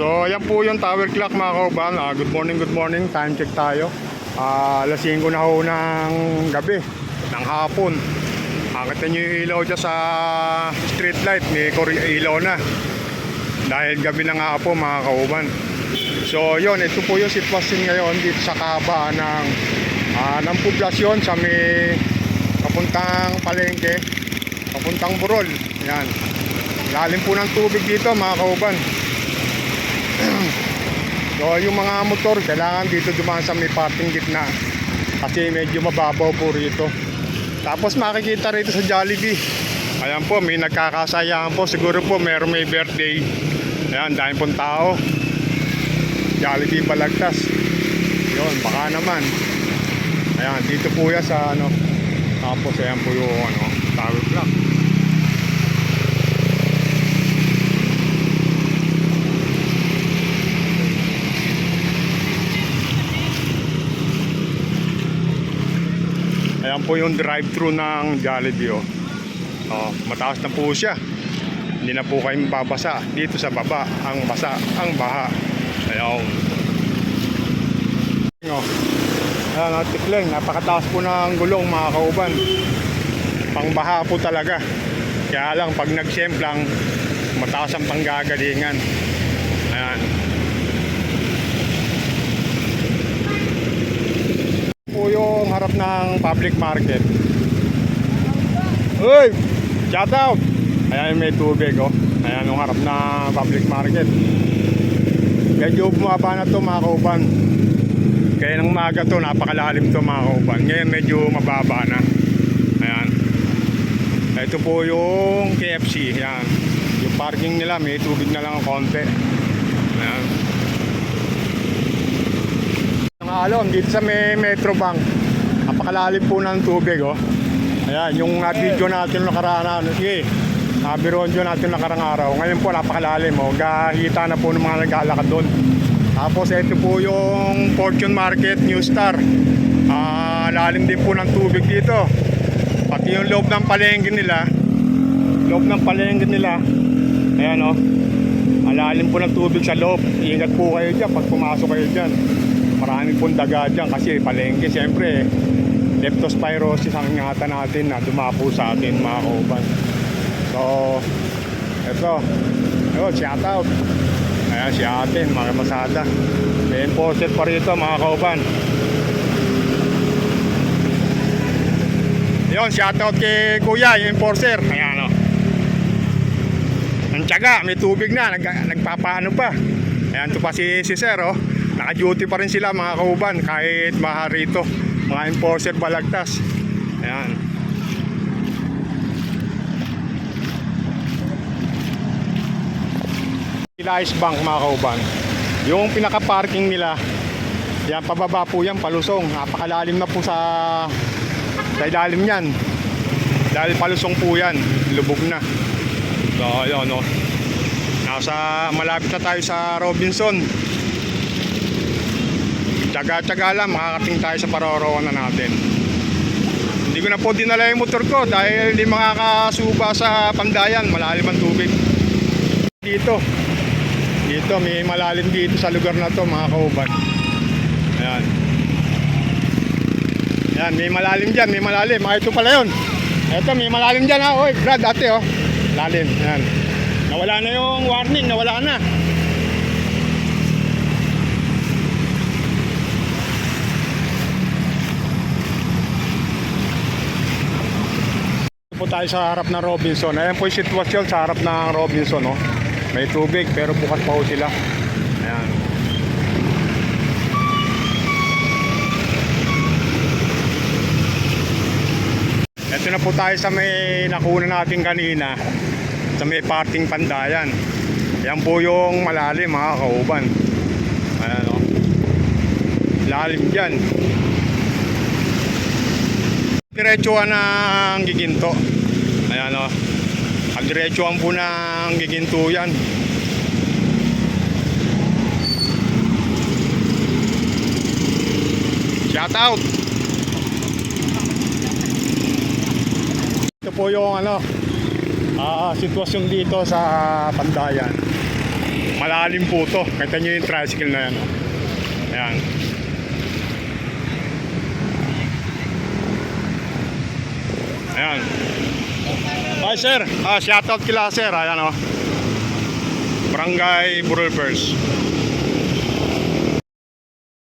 So ayan po yung tower clock mga kauban. Good morning, time check tayo. Alas 5 na ho ng gabi, ng hapon. Kita nyo yung ilaw dyan sa street light, may ilaw na dahil gabi na nga po mga kauban. So yun, ito po yung sitwasyon ngayon dito sa kahabaan ng poblasyon sa may papuntang Palengke, papuntang Burol. Yan, lalim po ng tubig dito mga kauban. So yung mga motor kailangan dito dumaan sa may parting gitna kasi medyo mababaw po rito. Tapos makikita rito sa Jollibee, ayan po, may nagkakasayahan po. Siguro po may birthday. Ayan, dahil pong tao. Jollibee Balagtas. Yun, baka naman. Ayan, dito po yan sa tapos ayan po yung tower clock. Ayan po yung drive-thru ng Jollibee. Mataas na po siya. Hindi na po kayo mababasa. Dito sa baba, ang baha. Ayan. Ayan, tikleng. Napakataas po ng gulong mga kauban. Pangbaha po talaga. Kaya lang pag nagsemplang, mataas ang panggagalingan. Ayan. Po yung harap ng public market. Uy! Shout out! Ayan, may tubig Ayan yung harap ng public market. Medyo bumaba na to mga kauban. Kaya ng umaga to, napakalalim to mga kauban. Ngayon medyo mababa na. Ayan. Ito po yung KFC. Ayan. Yung parking nila, may tubig na lang ang konti. Ayan. Alon dito sa may Metro Bank, napakalalim po ng tubig Ayan, yung video natin nakaraan, bironjo natin nakarang araw. Ngayon po napakalalim gahita na po ng mga naglalakad doon. Tapos ito po yung Fortune Market, New Star. Lalim din po ng tubig dito. Pati yung loob ng palengke nila. Ayan malalim po ng tubig sa loob. Ingat po kayo dyan pag pumasok kayo dyan. Maraming pong daga dyan kasi palengke siyempre leptospirosis ang ingatan natin na dumapo sa atin mga kauban. So eto shout out. Ayan si atin mga masada, may enforcer pa rito mga kauban. Yun, shout out kay kuya yung enforcer. Ayan ang tiyaga, may tubig na, nagpapaano pa. Ayan to pa si sir naka-duty pa rin sila mga kauban kahit baha rito, mga enforcer Balagtas. Ayan. Ice Bank mga kauban, yung pinaka-parking nila, yan pababa po yan, palusong. Napakalalim na po sa ilalim yan dahil palusong po yan, lubog na. So ayun malapit na tayo sa Robinson. Tsaga-tsaga lang, makakating tayo sa paroroon na natin. Hindi ko na po dinala yung motor ko dahil hindi makakasuba sa Pandayan, malalim ang tubig. Dito may malalim dito sa lugar na to mga kauban. Ayan. Ayan, may malalim dyan, may malalim. Ito pala yun. Ito, may malalim dyan Oy, Brad, ate lalim. Ayan. Nawala na yung warning, nawala na. Po tayo sa harap ng Robinson. Ayan po yung sitwasyon sa harap ng Robinson May tubig pero bukas pa sila. Ayan. Ito na po tayo sa may nakuna natin kanina, sa may parting Pandayan. Ayan po yung malalim mga kauban. Ayan lalim dyan. Diretsuhan ng giginto. Ayan ang diretsuhan po ng giginto yan. Shout out. Ito po yung sitwasyon dito sa Pandayan. Malalim po to. Kita nyo yung tricycle na yan. Ayan. Ayan. Hi sir, shoutout kila sir. Ayan o. Barangay Burol First.